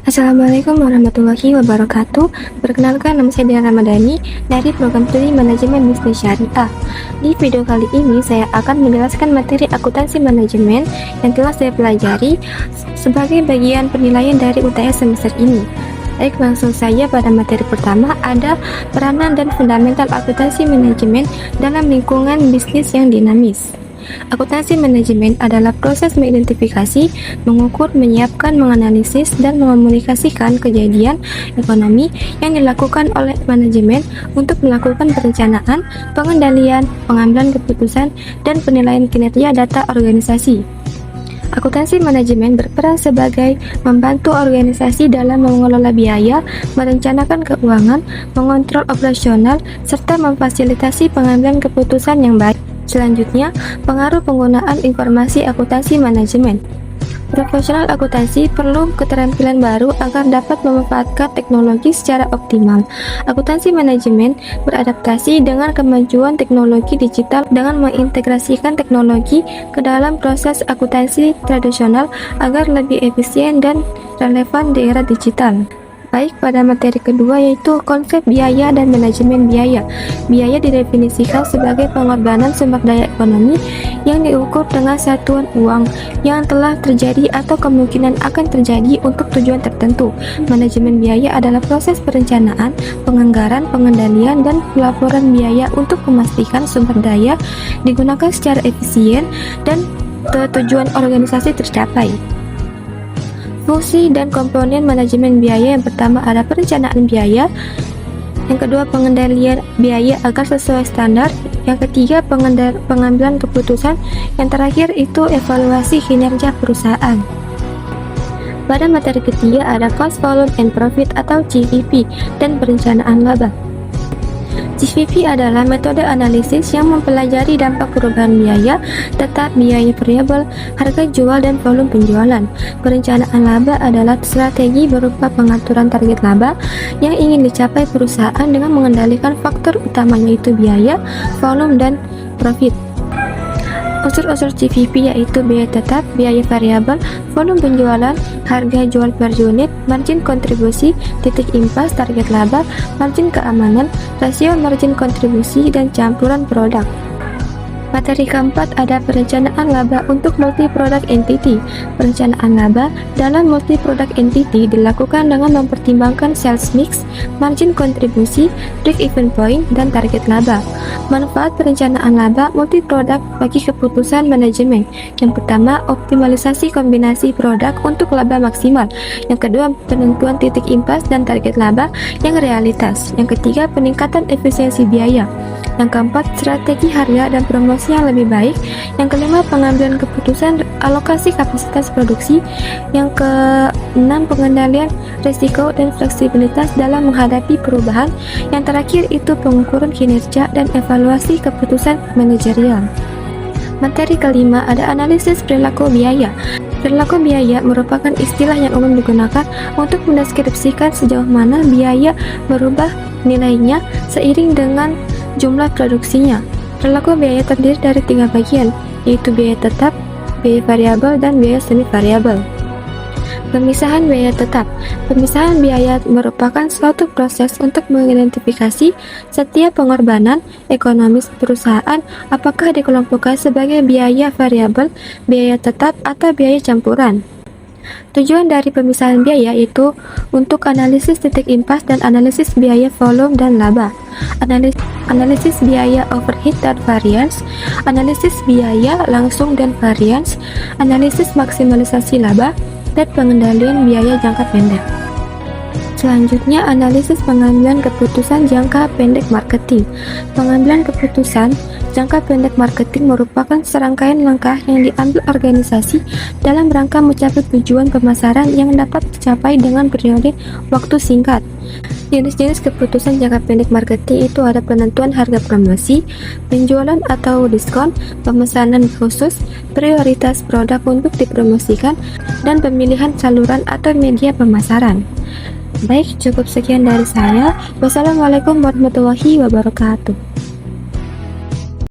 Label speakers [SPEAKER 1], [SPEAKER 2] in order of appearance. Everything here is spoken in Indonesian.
[SPEAKER 1] Assalamualaikum warahmatullahi wabarakatuh. Perkenalkan, nama saya Dian Ramadhani dari program studi manajemen bisnis syariah. Di video kali ini saya akan menjelaskan materi akuntansi manajemen yang telah saya pelajari sebagai bagian penilaian dari UTS semester ini. Baik, langsung saja pada materi pertama, ada peranan dan fundamental akuntansi manajemen dalam lingkungan bisnis yang dinamis. Akuntansi manajemen adalah proses mengidentifikasi, mengukur, menyiapkan, menganalisis, dan mengomunikasikan kejadian ekonomi yang dilakukan oleh manajemen untuk melakukan perencanaan, pengendalian, pengambilan keputusan, dan penilaian kinerja data organisasi. Akuntansi manajemen berperan sebagai membantu organisasi dalam mengelola biaya, merencanakan keuangan, mengontrol operasional, serta memfasilitasi pengambilan keputusan yang baik. Selanjutnya, pengaruh penggunaan informasi akuntansi manajemen. Profesional akuntansi perlu keterampilan baru agar dapat memanfaatkan teknologi secara optimal. Akuntansi manajemen beradaptasi dengan kemajuan teknologi digital dengan mengintegrasikan teknologi ke dalam proses akuntansi tradisional agar lebih efisien dan relevan di era digital. Baik, pada materi kedua yaitu konsep biaya dan manajemen biaya. Biaya didefinisikan sebagai pengorbanan sumber daya ekonomi yang diukur dengan satuan uang yang telah terjadi atau kemungkinan akan terjadi untuk tujuan tertentu. Manajemen biaya adalah proses perencanaan, penganggaran, pengendalian, dan pelaporan biaya untuk memastikan sumber daya digunakan secara efisien dan tujuan organisasi tercapai. Fungsi dan komponen manajemen biaya: yang pertama ada perencanaan biaya, yang kedua pengendalian biaya agar sesuai standar, yang ketiga pengambilan keputusan, yang terakhir itu evaluasi kinerja perusahaan. Pada materi ketiga ada cost, volume, and profit atau CVP dan perencanaan laba. CVP adalah metode analisis yang mempelajari dampak perubahan biaya tetap, biaya variabel, harga jual, dan volume penjualan. Perencanaan laba adalah strategi berupa pengaturan target laba yang ingin dicapai perusahaan dengan mengendalikan faktor utama yaitu biaya, volume, dan profit. Unsur-unsur CVP yaitu biaya tetap, biaya variabel, volume penjualan, harga jual per unit, margin kontribusi, titik impas, target laba, margin keamanan, rasio margin kontribusi, dan campuran produk. Materi keempat ada perencanaan laba untuk multi-product entity. Perencanaan laba dalam multi-product entity dilakukan dengan mempertimbangkan sales mix, margin kontribusi, break-even point, dan target laba. Manfaat perencanaan laba multi-product bagi keputusan manajemen: yang pertama, optimalisasi kombinasi produk untuk laba maksimal. Yang kedua, penentuan titik impas dan target laba yang realitas. Yang ketiga, peningkatan efisiensi biaya. Yang keempat, strategi harga dan promosi yang lebih baik. Yang kelima, pengambilan keputusan alokasi kapasitas produksi. Yang keenam, pengendalian risiko dan fleksibilitas dalam menghadapi perubahan. Yang terakhir itu pengukuran kinerja dan evaluasi keputusan manajerial. Materi kelima ada analisis perilaku biaya. Perilaku biaya merupakan istilah yang umum digunakan untuk mendeskripsikan sejauh mana biaya berubah nilainya seiring dengan jumlah produksinya. Perilaku biaya terdiri dari 3 bagian, yaitu biaya tetap, biaya variabel, dan biaya semi variabel. Pemisahan biaya tetap. Pemisahan biaya merupakan suatu proses untuk mengidentifikasi setiap pengorbanan ekonomis perusahaan apakah dikelompokkan sebagai biaya variabel, biaya tetap, atau biaya campuran. Tujuan dari pemisahan biaya itu untuk analisis titik impas dan analisis biaya volume dan laba, analisis biaya overhead dan variance, analisis biaya langsung dan variance, analisis maksimalisasi laba, dan pengendalian biaya jangka pendek. Selanjutnya, analisis pengambilan keputusan jangka pendek marketing. Pengambilan keputusan jangka pendek marketing merupakan serangkaian langkah yang diambil organisasi dalam rangka mencapai tujuan pemasaran yang dapat dicapai dengan periode waktu singkat. Jenis-jenis keputusan jangka pendek marketing itu ada penentuan harga promosi, penjualan atau diskon, pemesanan khusus, prioritas produk untuk dipromosikan, dan pemilihan saluran atau media pemasaran. Baik, cukup sekian dari saya. Wassalamualaikum warahmatullahi wabarakatuh.